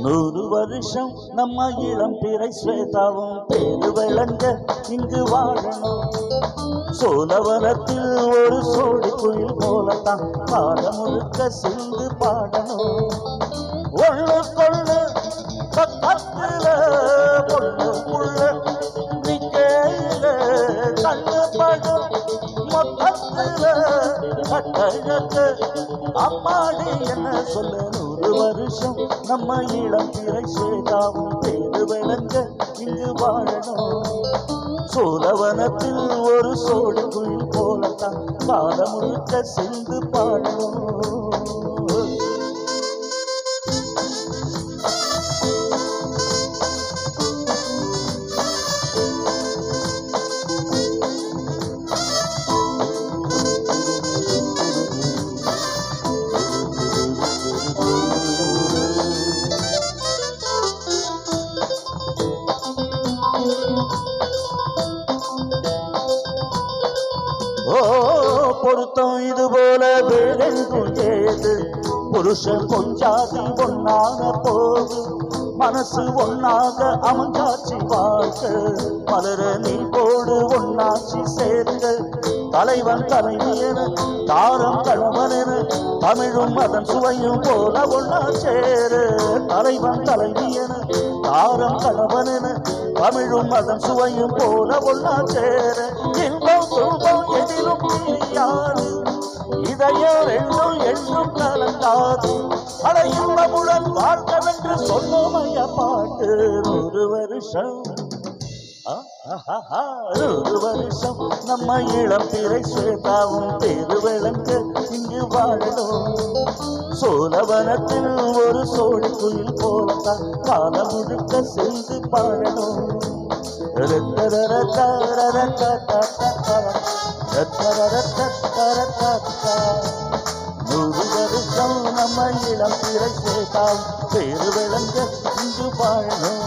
நூறு வருஷம் நம்ம இளம் பிறை ஸ்வேதாவும் பேரு விளங்க இங்கு வாழணும். சோழவனத்தில் ஒரு சோடி குயில் போலத்தான் காலம் முழுக்க சிந்து பாடணும். ஒண்ணு கொள்ளு பக்கத்துல பொண்ணு புள்ள நிக்கையில கண்ணு படும் மொத்தத்துல கட்டழக்கு அம்மாடி என்ன சொல்ல. நூறு வருஷம் நம்ம இளம் பிறை ஸ்வேதாவும் பேரு விளங்க இங்கு வாழணும். சோழவனத்தில் ஒரு சோடி குயில் போலத்தான் காலம் முழுக்க சிந்து பாடணும். பொருத்தம் இது போல வேறெங்கும் ஏது. புருஷன் கொஞ்சாதி ஒன்னான போது மனசு ஒன்னாக அமைஞ்சாச்சு வாழ்க்கை. மலர நீ போடு ஒன்னாச்சி சேர்க்க தலைவன் தலைவியன தாரம் கணவனென தமிழும் அதன் சுவையும் போல ஒன்னா சேரு. தலைவன் தலைவியன தாரம் கணவனென தமிழும் அதன் சுவையும் போல ஒன்னா சேர. இன்பம் துன்பம் எதிலும் யாரு இதயம் ரெண்டும் எண்ணும் கலந்தாது. அட இன்பமுடன் வாழ்க்கவென்று சொல்லுமைய பாட்டு. நூறு வருஷம் 100 வருஷம் நம்ம இளம் பிறை ஸ்வேதாவும் பேரு விளங்க இங்கு வாழணும். சோழவனத்தில் ஒரு சோழி குயில் போலத்தான் காலம் முழுக்க செய்து பாடணும். 100 வருஷம் நம்ம இளம் பிறை ஸ்வேதாவும் பேரு விளங்க இங்கு வாழணும்.